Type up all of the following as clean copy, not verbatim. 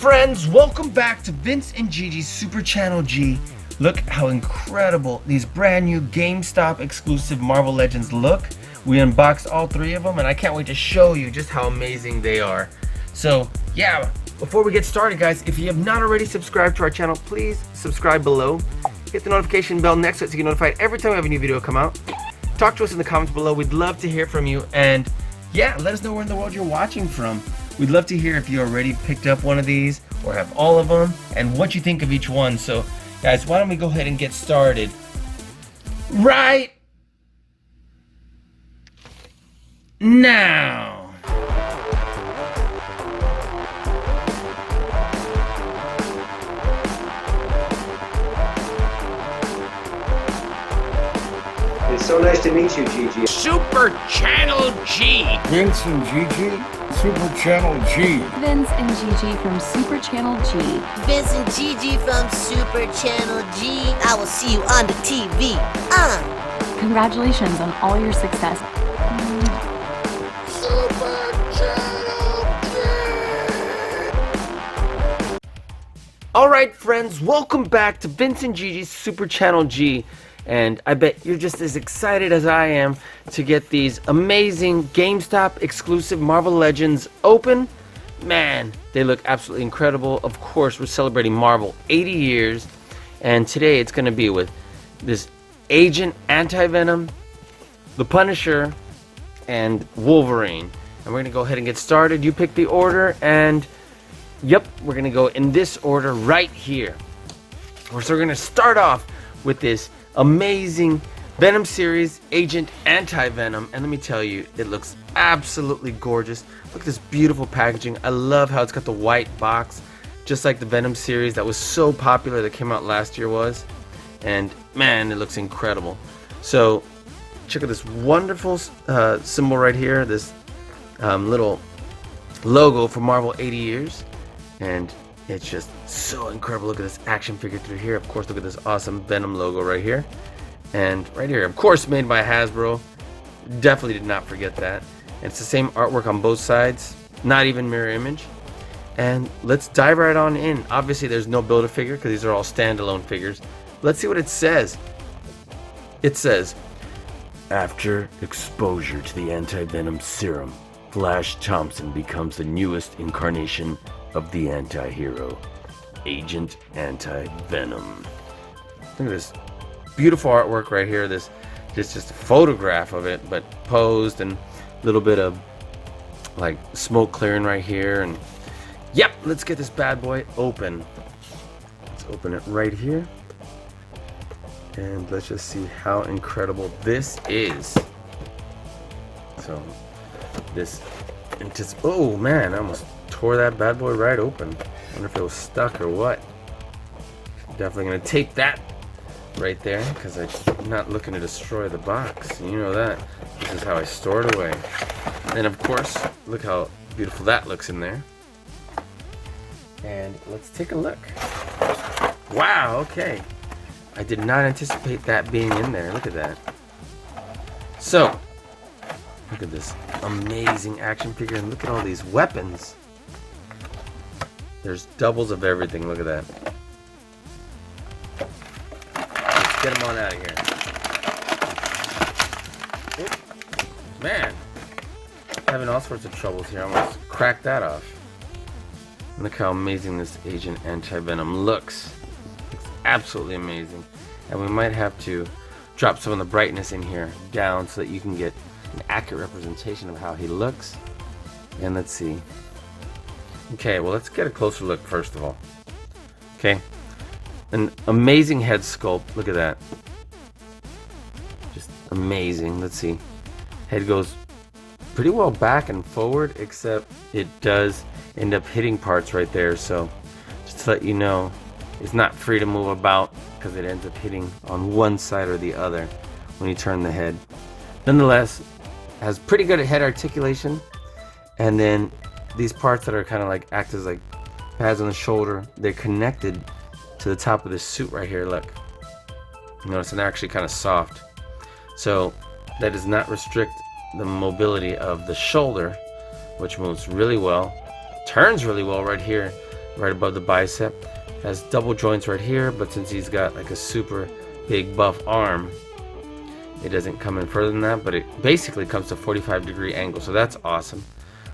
friends, welcome back to Vince and Gigi's Super Channel G. Look how incredible these brand new Gamestop Exclusive Marvel Legends look. We unboxed all three of them and I can't wait to show you just how amazing they are. So yeah, before we get started guys, if you have not already subscribed to our channel, please subscribe below. Hit the notification bell next to it so you get notified every time we have a new video come out. Talk to us in the comments below, we'd love to hear from you, and yeah, let us know where in the world you're watching from. We'd love to hear if you already picked up one of these or have all of them and what you think of each one. So guys, why don't we go ahead and get started right now. It's so nice to meet you, Gigi. Super Channel G. Vince and Gigi, Super Channel G. Vince and Gigi from Super Channel G. Vince and Gigi from Super Channel G. I will see you on the TV. Congratulations on all your success. Super Channel G. Alright friends, welcome back to Vince and Gigi's Super Channel G. And I bet you're just as excited as I am to get these amazing GameStop exclusive Marvel Legends open. Man, they look absolutely incredible. Of course, we're celebrating Marvel 80 years. And today it's going to be with this Agent Anti-Venom, the Punisher, and Wolverine. And we're going to go ahead and get started. You pick the order and yep, we're going to go in this order right here. So we're going to start off with this amazing Venom series, Agent Anti-Venom, and let me tell you, it looks absolutely gorgeous. Look at this beautiful packaging. I love how it's got the white box, just like the Venom series that was so popular that came out last year was. And man, it looks incredible. So check out this wonderful symbol right here, this little logo for Marvel 80 years, and it's just so incredible. Look at this action figure through here. Of course, look at this awesome Venom logo right here. And right here, of course, made by Hasbro. Definitely did not forget that. And it's the same artwork on both sides. Not even mirror image. And let's dive right on in. Obviously, there's no Build-A-Figure because these are all standalone figures. Let's see what it says. It says, after exposure to the anti-venom serum, Flash Thompson becomes the newest incarnation of the anti-hero, Agent Anti-Venom. Look at this beautiful artwork right here. This is just a photograph of it, but posed, and a little bit of like smoke clearing right here. And yep, let's get this bad boy open. Let's open it right here. And let's just see how incredible this is. So this, oh man, I almost tore that bad boy right open. Wonder if it was stuck or what. Definitely gonna tape that right there because I'm not looking to destroy the box. You know that. This is how I store it away. And of course, look how beautiful that looks in there. And let's take a look. Wow, okay. I did not anticipate that being in there. Look at that. So, look at this amazing action figure, and look at all these weapons. There's doubles of everything. Look at that. Let's get them on out of here. Oop. Man, having all sorts of troubles here. I almost cracked that off. And look how amazing this Agent Anti-Venom looks. It's absolutely amazing. And we might have to drop some of the brightness in here down so that you can get an accurate representation of how he looks. And let's see. Okay, well, let's get a closer look first of all. Okay, an amazing head sculpt. Look at that. Just amazing. Let's see. Head goes pretty well back and forward, except it does end up hitting parts right there. So just to let you know, it's not free to move about because it ends up hitting on one side or the other when you turn the head. Nonetheless, has pretty good head articulation, and then these parts that are kind of like act as like pads on the shoulder, they're connected to the top of this suit right here. Look, notice they're actually kind of soft, so that does not restrict the mobility of the shoulder, which moves really well, turns really well right here. right above the bicep. Has double joints right here, but since he's got like a super big buff arm, it doesn't come in further than that, but it basically comes to 45-degree angle, so that's awesome.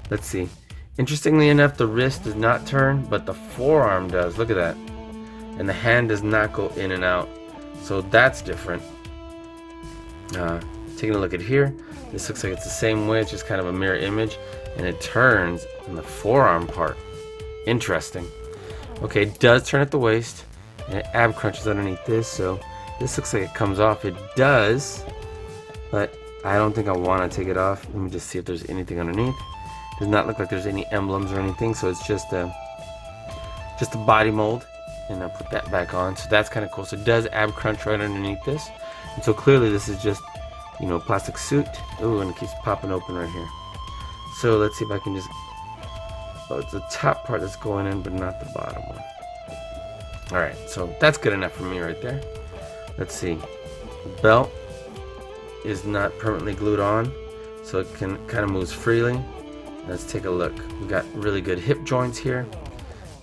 Let's see. Interestingly enough, the wrist does not turn, but the forearm does. Look at that. And the hand does not go in and out, so that's different. Taking a look at here, this looks like it's the same way. It's just kind of a mirror image, and it turns in the forearm part. Interesting. Okay, it does turn at the waist, and it ab crunches underneath this, so this looks like it comes off. It does, but I don't think I want to take it off. Let me just see if there's anything underneath. Does not look like there's any emblems or anything, so it's just a body mold, and I'll put that back on. So that's kind of cool. So it does ab crunch right underneath this, and so clearly this is just, you know, plastic suit. Ooh, and it keeps popping open right here. So let's see if I can just, oh, it's the top part that's going in, but not the bottom one. Alright, so that's good enough for me right there. Let's see. The belt is not permanently glued on, so it can kind of moves freely. Let's take a look. We got really good hip joints here.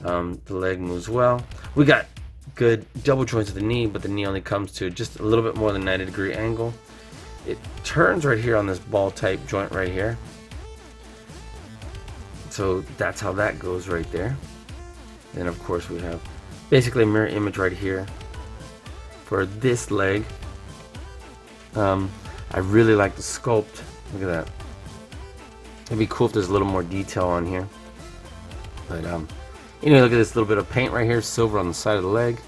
The leg moves well. We got good double joints at the knee, but the knee only comes to just a little bit more than 90-degree angle. It turns right here on this ball type joint right here. So that's how that goes right there. And of course we have basically a mirror image right here for this leg. I really like the sculpt. Look at that. It'd be cool if there's a little more detail on here. But you know, look at this little bit of paint right here, silver on the side of the leg.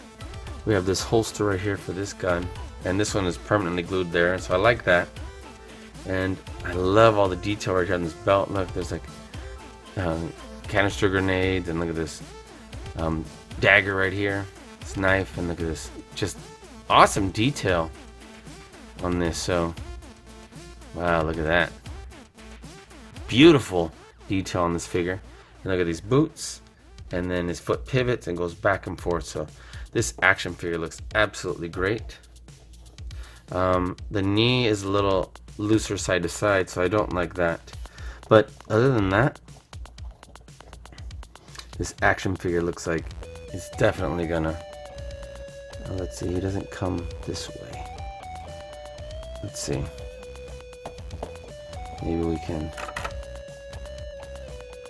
We have this holster right here for this gun, and this one is permanently glued there, so I like that. And I love all the detail right here on this belt. Look, there's like canister grenades, and look at this dagger right here, this knife, and look at this, just awesome detail on this. So wow, look at that, beautiful detail on this figure. And look at these boots, and then his foot pivots and goes back and forth. So this action figure looks absolutely great. The knee is a little looser side to side, so I don't like that, but other than that, this action figure looks like it's definitely gonna, let's see, he doesn't come this way. Let's see, maybe we can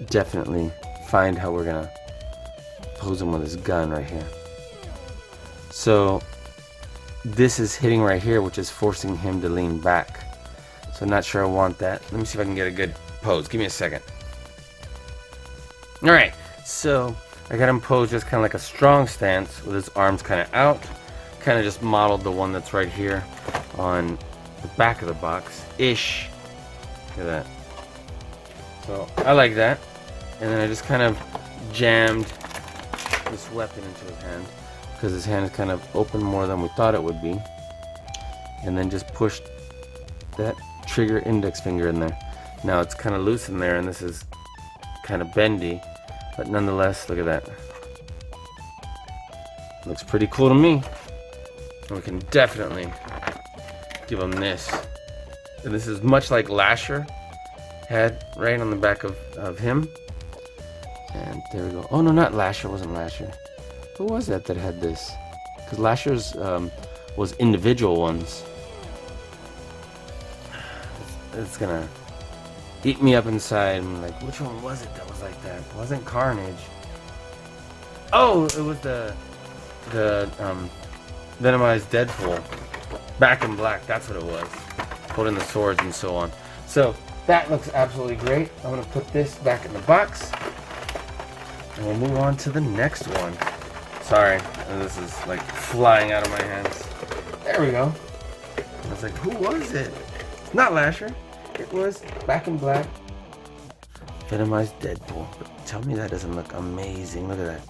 definitely find how we're gonna pose him with his gun right here. So this is hitting right here, which is forcing him to lean back. So I'm not sure I want that. Let me see if I can get a good pose. Give me a second. Alright, so I got him posed just kind of like a strong stance with his arms kind of out. Kind of just modeled the one that's right here on the back of the box ish. Look at that. So I like that. And then I just kind of jammed this weapon into his hand, because his hand is kind of open more than we thought it would be. And then just pushed that trigger index finger in there. Now it's kind of loose in there, and this is kind of bendy, but nonetheless, look at that. Looks pretty cool to me. And we can definitely give him this. And this is much like Lasher had right on the back of him. And there we go. Oh no, not Lasher, it wasn't Lasher. Who was that had this? Because Lasher's was individual ones. It's gonna eat me up inside. I'm like, which one was it that was like that? It wasn't Carnage. Oh, it was the Venomized Deadpool. Back in Black, that's what it was. Holding the swords and so on. So that looks absolutely great. I'm gonna put this back in the box, and we'll move on to the next one. Sorry, this is like flying out of my hands. There we go. I was like, who was it? It's not Lasher. It was Back in Black. Venomized Deadpool. But tell me that doesn't look amazing. Look at that.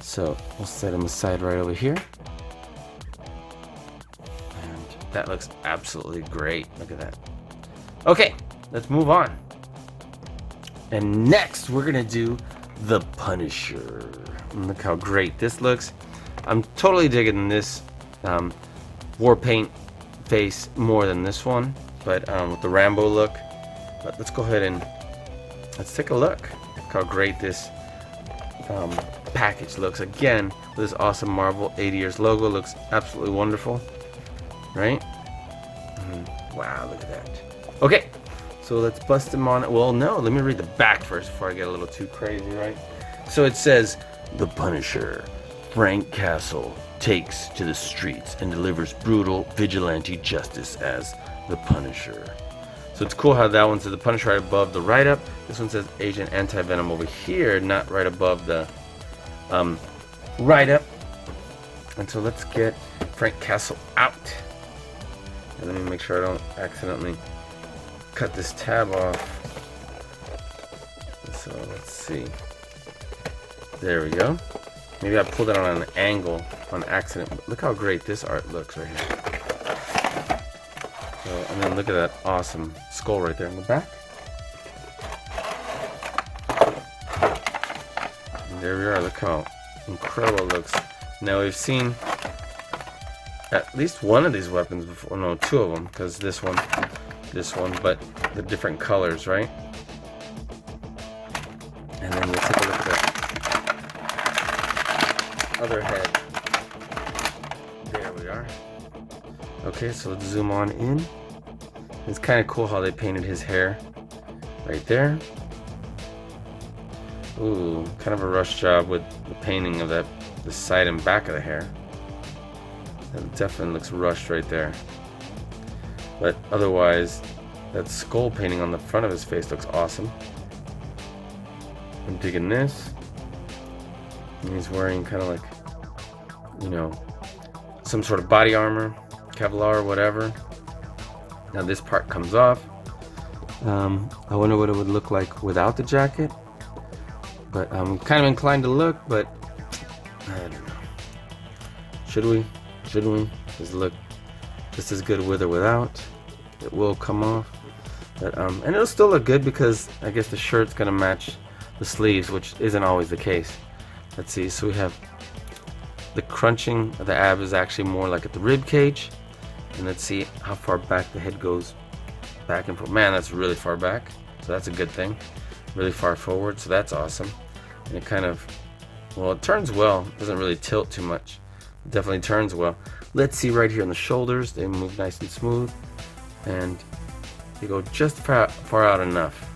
So we'll set him aside right over here. And that looks absolutely great. Look at that. Okay, let's move on. And next we're gonna do the Punisher. Look how great this looks. I'm totally digging this war paint face more than this one, but with the Rambo look. But let's go ahead and let's take a look. Look how great this package looks. Again, this awesome Marvel 80 years logo looks absolutely wonderful, right? Wow, look at that. Okay, so let's bust him on. Well, no, let me read the back first before I get a little too crazy, right? So it says, "The Punisher, Frank Castle, takes to the streets and delivers brutal vigilante justice as the Punisher." So it's cool how that one says the Punisher right above the write-up. This one says Agent Anti-Venom over here, not right above the write-up. And so let's get Frank Castle out. And let me make sure I don't accidentally cut this tab off. So let's see. There we go. Maybe I pulled it on an angle on accident. Look how great this art looks right here. So, and then look at that awesome skull right there in the back. And there we are. Look how incredible it looks. Now we've seen at least one of these weapons before. No, two of them, because this one, but the different colors, right? And then we'll take a look at the other head. There we are. Okay, so let's zoom on in. It's kind of cool how they painted his hair right there. Ooh, kind of a rush job with the painting of the side and back of the hair. That definitely looks rushed right there. But otherwise, that skull painting on the front of his face looks awesome. I'm digging this. And he's wearing kind of like, you know, some sort of body armor, Kevlar, whatever. Now this part comes off. I wonder what it would look like without the jacket. But I'm kind of inclined to look, but I don't know. Should we? Shouldn't we? Does it look just as good with or without? It will come off. But, and it'll still look good because I guess the shirt's gonna match the sleeves, which isn't always the case. Let's see. So we have the crunching of the ab is actually more like at the rib cage. And let's see how far back the head goes back and forth. Man, that's really far back. So that's a good thing. Really far forward. So that's awesome. And it kind of, well, it turns well. It doesn't really tilt too much. It definitely turns well. Let's see right here on the shoulders. They move nice and smooth. And they go just far out enough.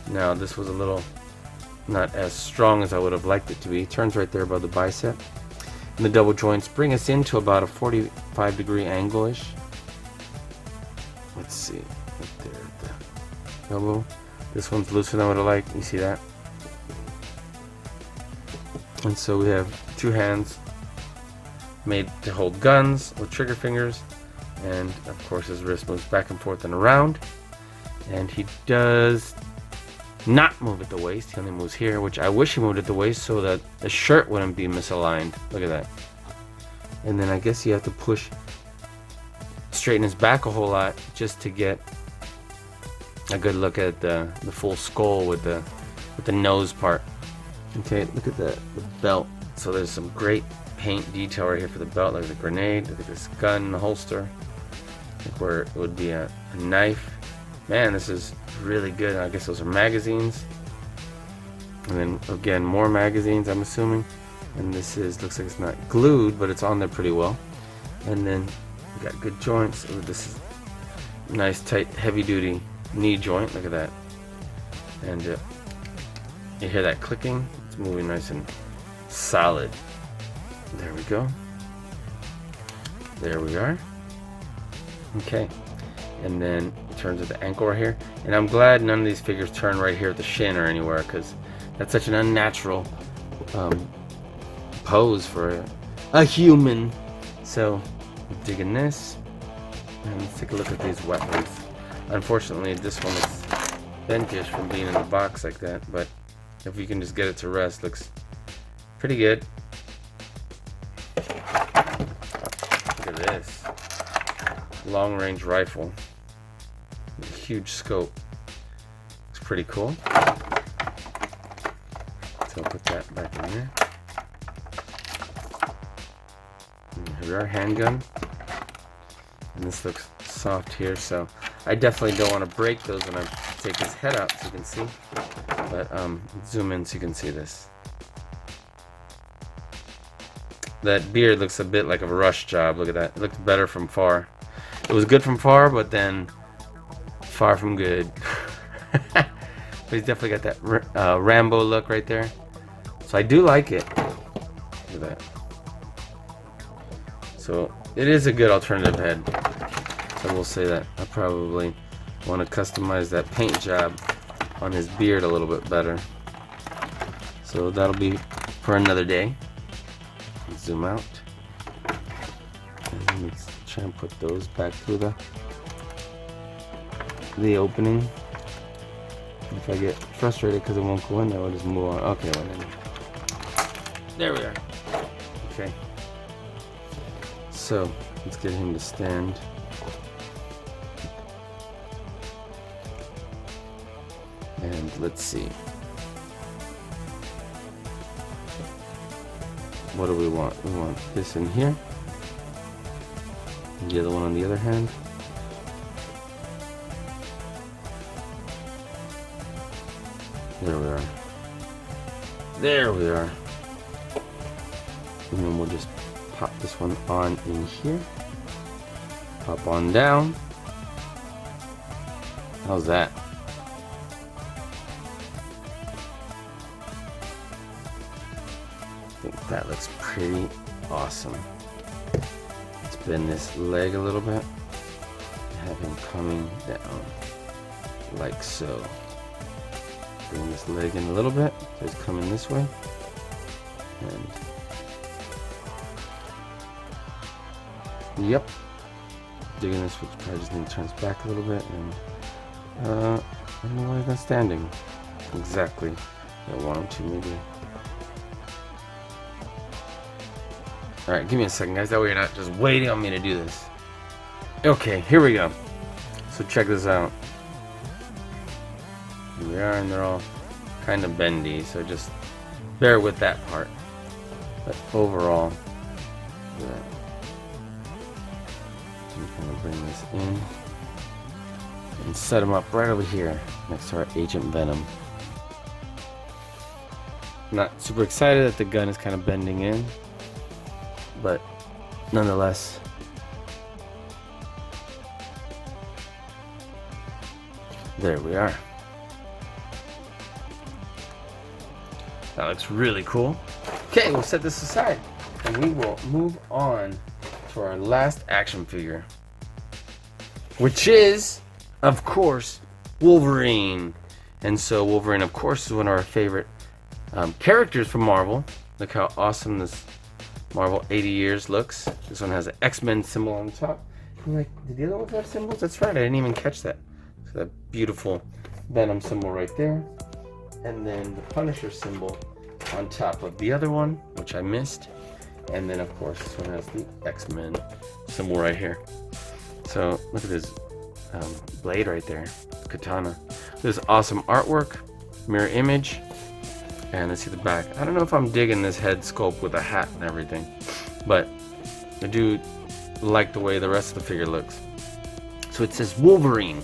Now, this was a little not as strong as I would have liked it to be. It turns right there above the bicep. And the double joints bring us into about a 45-degree angle-ish. Let's see, right there at the elbow. This one's looser than what I like. You see that? And so we have two hands made to hold guns with trigger fingers, and of course his wrist moves back and forth and around. And he does not move at the waist. He only moves here, which I wish he moved at the waist so that the shirt wouldn't be misaligned. Look at that. And then I guess you have to push, straighten his back a whole lot just to get a good look at the full skull with the nose part. Okay, look at the belt. So there's some great paint detail right here for the belt. Look at the grenade. Look at this gun in the holster. Look where it would be a knife. Man, this is really good. I guess those are magazines. And then again, more magazines, I'm assuming. And this looks like it's not glued, but it's on there pretty well. And then we got good joints. Ooh, this is nice, tight, heavy-duty knee joint. Look at that. And you hear that clicking? It's moving nice and solid. There we go. There we are. Okay. And then it turns at the ankle right here. And I'm glad none of these figures turn right here at the shin or anywhere, because that's such an unnatural pose for a human. So I'm digging this. And let's take a look at these weapons. Unfortunately, this one is bentish from being in the box like that, but if we can just get it to rest, looks pretty good. Look at this. Long range rifle. Huge scope. Looks pretty cool. So I'll put that back in there. And here we are, handgun. And this looks soft here, so I definitely don't want to break those when I take his head out so you can see. But zoom in so you can see this. that beard looks a bit like a rush job. Look at that. It looked better from far. It was good from far, but then far from good. But he's definitely got that Rambo look right there. So I do like it. Look at that. So it is a good alternative head. So we'll say that. I probably want to customize that paint job on his beard a little bit better. So that'll be for another day. Zoom out. And let's try and put those back through the opening. If I get frustrated because it won't go in there, I'll just move on. Okay, well then. There we are. Okay. So let's get him to stand. And let's see. What do we want? We want this in here. And the other one on the other hand. There we are. There we are. And then we'll just pop this one on in here. Pop on down. How's that? I think that looks pretty awesome. Let's bend this leg a little bit. Have him coming down like so. Bring this leg in a little bit. So he's coming this way. And yep. Digging this, which probably just need to turn back a little bit. And I don't know why he's not standing exactly. I want him to maybe. Alright, give me a second, guys. That way you're not just waiting on me to do this. Okay, here we go. So check this out. Here we are, and they're all kind of bendy, so just bear with that part. But overall, yeah. I'm going to bring this in and set them up right over here next to our Agent Venom. Not super excited that the gun is kind of bending in, but nonetheless, there we are. That looks really cool. Okay, we'll set this aside and we will move on to our last action figure, which is, of course, Wolverine. And so Wolverine, of course, is one of our favorite characters from Marvel. Look how awesome this Marvel 80 years looks. This one has an X-Men symbol on the top. I'm like, did the other ones have symbols? That's right, I didn't even catch that. So that beautiful Venom symbol right there. And then the Punisher symbol on top of the other one, which I missed. And then, of course, this one has the X-Men symbol right here. So look at this blade right there, katana. This awesome artwork, mirror image, and let's see the back. I don't know if I'm digging this head sculpt with a hat and everything, but I do like the way the rest of the figure looks. So it says Wolverine.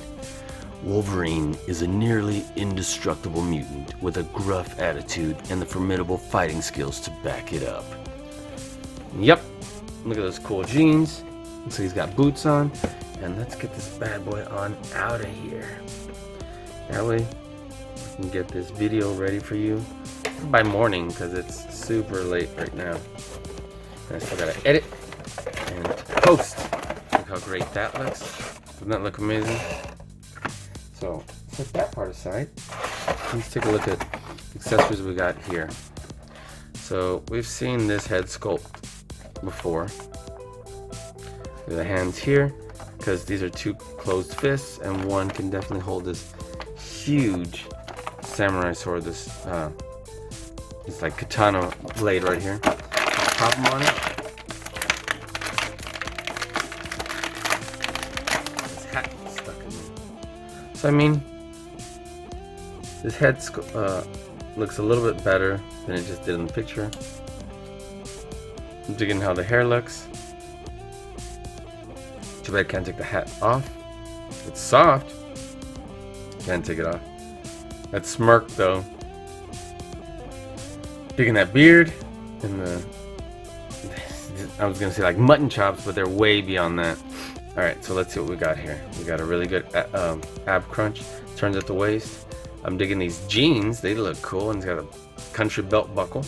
Wolverine is a nearly indestructible mutant with a gruff attitude and the formidable fighting skills to back it up. Yep, look at those cool jeans. Looks like he's got boots on. And let's get this bad boy on out of here. That way we can get this video ready for you by morning, because it's super late right now. And I still gotta edit and post. Look how great that looks. Doesn't that look amazing? So set that part aside. Let's take a look at accessories we got here. So we've seen this head sculpt before. The hands here, because these are two closed fists, and one can definitely hold this huge samurai sword. This it's like katana blade right here. Pop them on it. This hat is stuck in me. So I mean, this head looks a little bit better than it just did in the picture. I'm digging how the hair looks. Too bad I can't take the hat off. It's soft. Can't take it off. That smirk though. Digging that beard and I was gonna say like mutton chops, but they're way beyond that. All right, so let's see what we got here. We got a really good ab crunch. Turns at the waist. I'm digging these jeans. They look cool, and it's got a country belt buckle.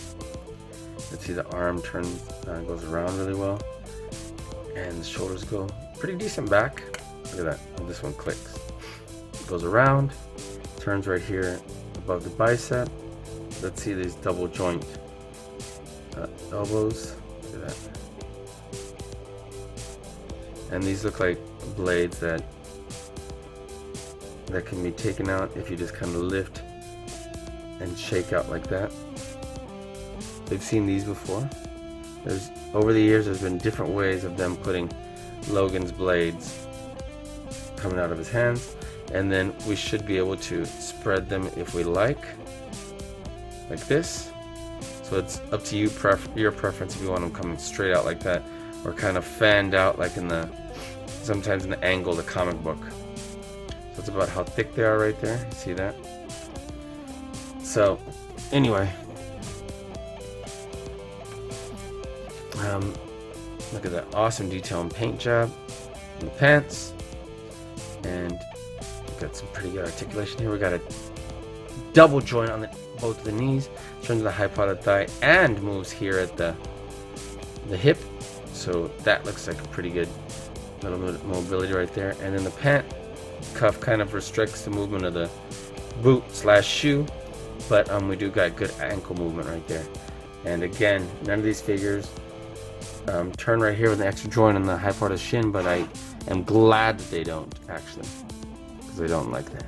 Let's see, the arm turns, goes around really well, and the shoulders go pretty decent back. Look at that. This one clicks. It goes around, turns right here above the bicep. Let's see these double joint elbows. Look at that. And these look like blades that can be taken out if you just kind of lift and shake out like that. They've seen these before. Over the years, there's been different ways of them putting Logan's blades coming out of his hands, and then we should be able to spread them if we like this. So it's up to you, your preference, if you want them coming straight out like that, or kind of fanned out like sometimes in the angle of the comic book. So it's about how thick they are right there. See that? So anyway, look at that awesome detail and paint job on the pants, and we've got some pretty good articulation here. We got a double joint on both of the knees, turns the high potted thigh, and moves here at the hip. So that looks like a pretty good little bit of mobility right there. And then the pant cuff kind of restricts the movement of the boot / shoe, but we do got good ankle movement right there. And again, none of these figures turn right here with an extra joint on the high part of the shin, but I am glad that they don't, actually, because I don't like that.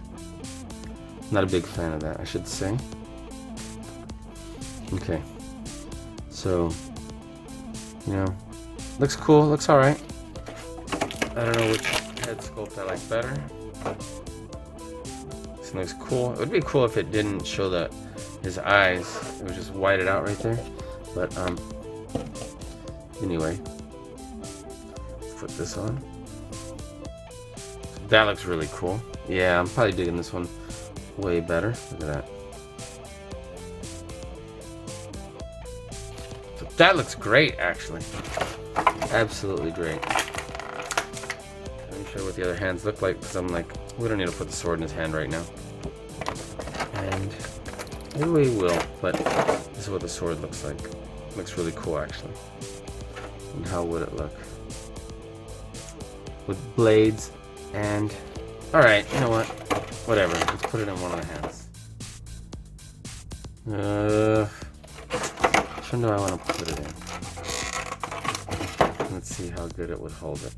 Not a big fan of that, I should say. Okay, so, you know, looks cool, looks alright. I don't know which head sculpt I like better. This looks cool. It would be cool if it didn't show his eyes. It was just whited out right there. But anyway, let's put this on. That looks really cool. Yeah, I'm probably digging this one way better. Look at that. So that looks great, actually. Absolutely great. Let me show you what the other hands look like, because I'm like, we don't need to put the sword in his hand right now. And maybe we will, but this is what the sword looks like. It looks really cool, actually. And how would it look? With blades and... Alright, you know what? Whatever, let's put it in one of the hands. Which one do I want to put it in? Let's see how good it would hold it.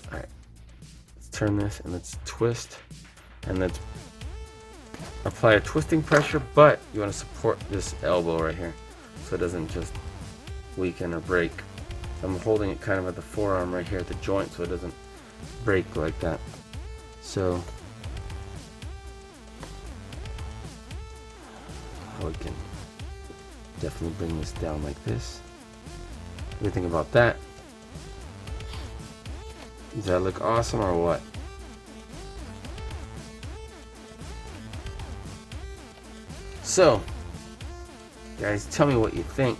Alright, let's turn this and let's twist, and let's apply a twisting pressure, but you want to support this elbow right here so it doesn't just weaken or break. I'm holding it kind of at the forearm right here at the joint so it doesn't break like that. So we can definitely bring this down like this. What do you think about that? Does that look awesome or what? So, guys, tell me what you think.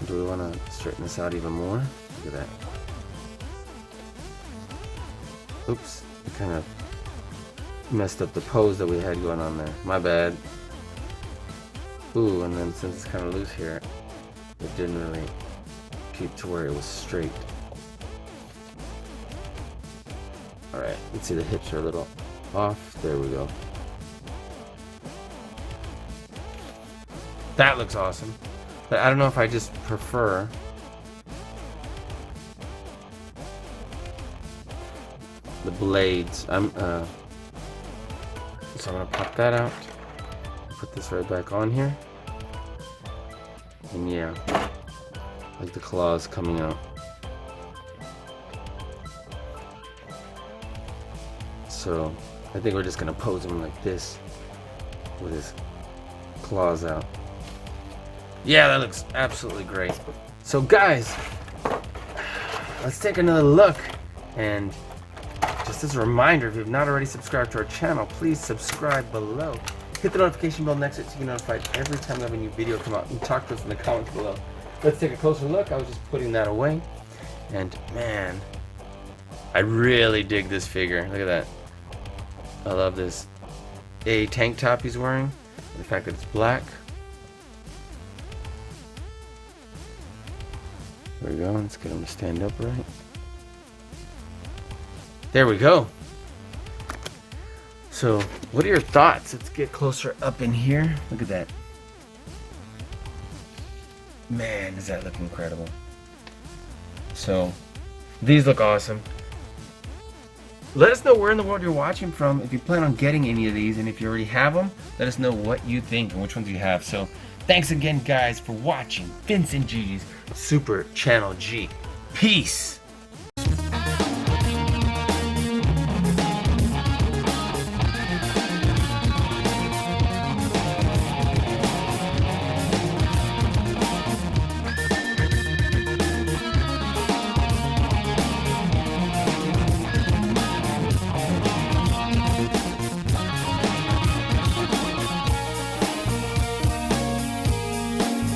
Do we want to straighten this out even more? Look at that. Oops, I kind of messed up the pose that we had going on there. My bad. Ooh, and then since it's kind of loose here, it didn't really keep to where it was straight. Alright, let's see, the hips are a little off. There we go. That looks awesome. But I don't know if I just prefer the blades. So I'm gonna pop that out. Put this right back on here. And yeah, like the claws coming out. So I think we're just gonna pose him like this with his claws out. Yeah, that looks absolutely great. So guys, let's take another look. And just as a reminder, if you've not already subscribed to our channel, please subscribe below Hit the notification bell next to it so you get notified every time we have a new video come out. And talk to us in the comments below. Let's take a closer look. I was just putting that away. And man, I really dig this figure. Look at that. I love this tank top he's wearing. And the fact that it's black. There we go. Let's get him to stand upright. There we go. So, what are your thoughts? Let's get closer up in here. Look at that. Man, does that look incredible. So, these look awesome. Let us know where in the world you're watching from, if you plan on getting any of these, and if you already have them, let us know what you think and which ones you have. So, thanks again, guys, for watching Vince and Gigi's Super Channel G. Peace!